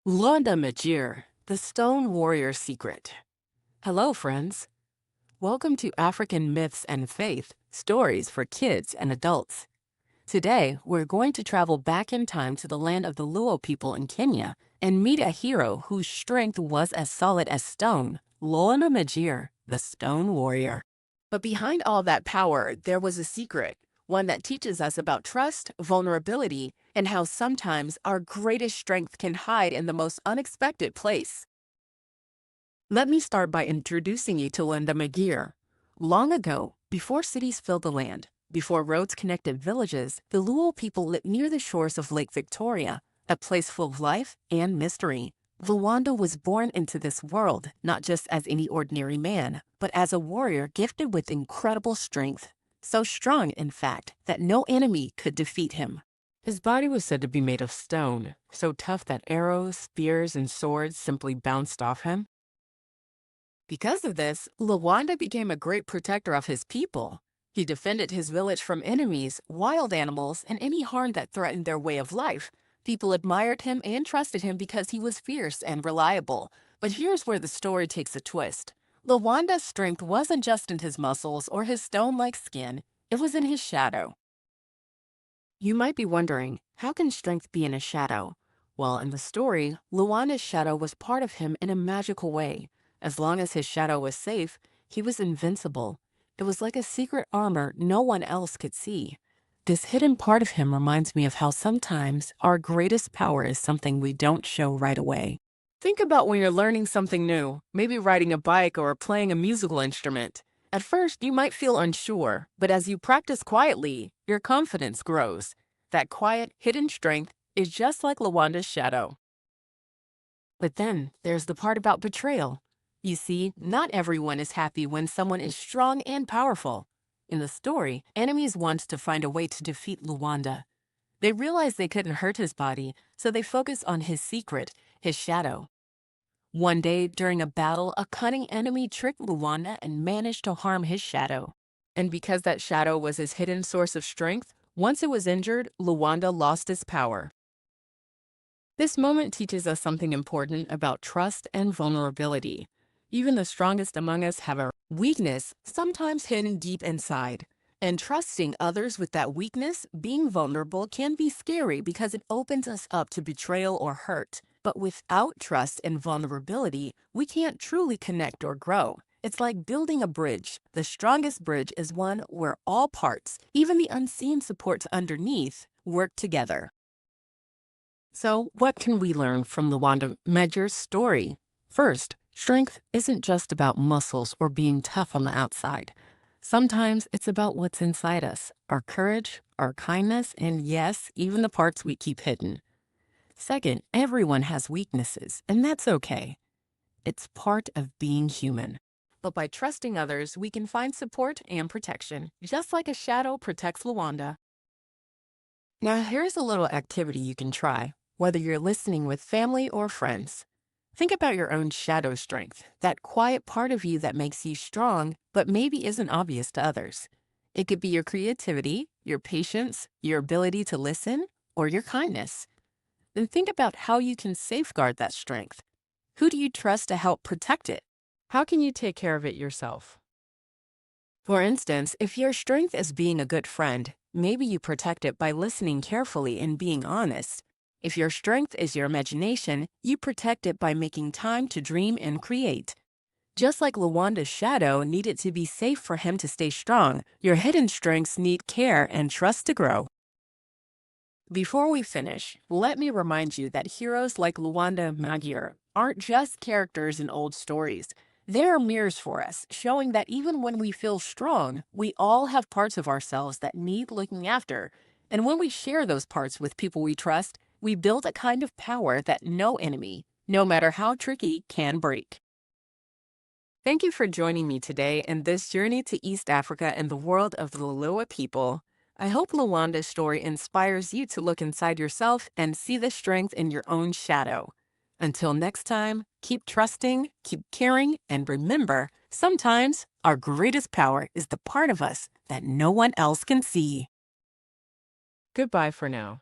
Lwanda Magere, the Stone Warrior Secret. Hello, friends. Welcome to African Myths and Faith, stories for kids and adults. Today, we're going to travel back in time to the land of the Luo people in Kenya and meet a hero whose strength was as solid as stone, Lwanda Magere, the Stone Warrior. But behind all that power, there was a secret, one that teaches us about trust, vulnerability, and how sometimes our greatest strength can hide in the most unexpected place. Let me start by introducing you to Lwanda Magere. Long ago, before cities filled the land, before roads connected villages, the Luo people lived near the shores of Lake Victoria, a place full of life and mystery. Lwanda was born into this world not just as any ordinary man, but as a warrior gifted with incredible strength. So strong, in fact, that no enemy could defeat him. His body was said to be made of stone, so tough that arrows, spears, and swords simply bounced off him. Because of this, Lwanda became a great protector of his people. He defended his village from enemies, wild animals, and any harm that threatened their way of life. People admired him and trusted him because he was fierce and reliable. But here's where the story takes a twist. Lwanda's strength wasn't just in his muscles or his stone-like skin, it was in his shadow. You might be wondering, how can strength be in a shadow? Well, in the story, Lwanda's shadow was part of him in a magical way. As long as his shadow was safe, he was invincible. It was like a secret armor no one else could see. This hidden part of him reminds me of how sometimes our greatest power is something we don't show right away. Think about when you're learning something new, maybe riding a bike or playing a musical instrument. At first, you might feel unsure, but as you practice quietly, your confidence grows. That quiet, hidden strength is just like Lwanda's shadow. But then there's the part about betrayal. You see, not everyone is happy when someone is strong and powerful. In the story, enemies wanted to find a way to defeat Lwanda. They realized they couldn't hurt his body, so they focused on his secret, his shadow. One day, during a battle, a cunning enemy tricked Lwanda and managed to harm his shadow. And because that shadow was his hidden source of strength, once it was injured, Lwanda lost his power. This moment teaches us something important about trust and vulnerability. Even the strongest among us have a weakness, sometimes hidden deep inside. And trusting others with that weakness, being vulnerable, can be scary because it opens us up to betrayal or hurt. But without trust and vulnerability, we can't truly connect or grow. It's like building a bridge. The strongest bridge is one where all parts, even the unseen supports underneath, work together. So, what can we learn from Lwanda Magere's story? First, strength isn't just about muscles or being tough on the outside. Sometimes it's about what's inside us, our courage, our kindness, and yes, even the parts we keep hidden. Second, everyone has weaknesses, and that's okay. It's part of being human. But by trusting others, we can find support and protection, just like a shadow protects Lwanda. Now, here's a little activity you can try, whether you're listening with family or friends. Think about your own shadow strength, that quiet part of you that makes you strong, but maybe isn't obvious to others. It could be your creativity, your patience, your ability to listen, or your kindness. Then think about how you can safeguard that strength. Who do you trust to help protect it? How can you take care of it yourself? For instance, if your strength is being a good friend, maybe you protect it by listening carefully and being honest. If your strength is your imagination, you protect it by making time to dream and create. Just like Lwanda's shadow needed to be safe for him to stay strong, your hidden strengths need care and trust to grow. Before we finish, let me remind you that heroes like Lwanda Magere aren't just characters in old stories. They are mirrors for us, showing that even when we feel strong, we all have parts of ourselves that need looking after. And when we share those parts with people we trust, we build a kind of power that no enemy, no matter how tricky, can break. Thank you for joining me today in this journey to East Africa and the world of the Luo people. I hope Lwanda's story inspires you to look inside yourself and see the strength in your own shadow. Until next time, keep trusting, keep caring, and remember, sometimes our greatest power is the part of us that no one else can see. Goodbye for now.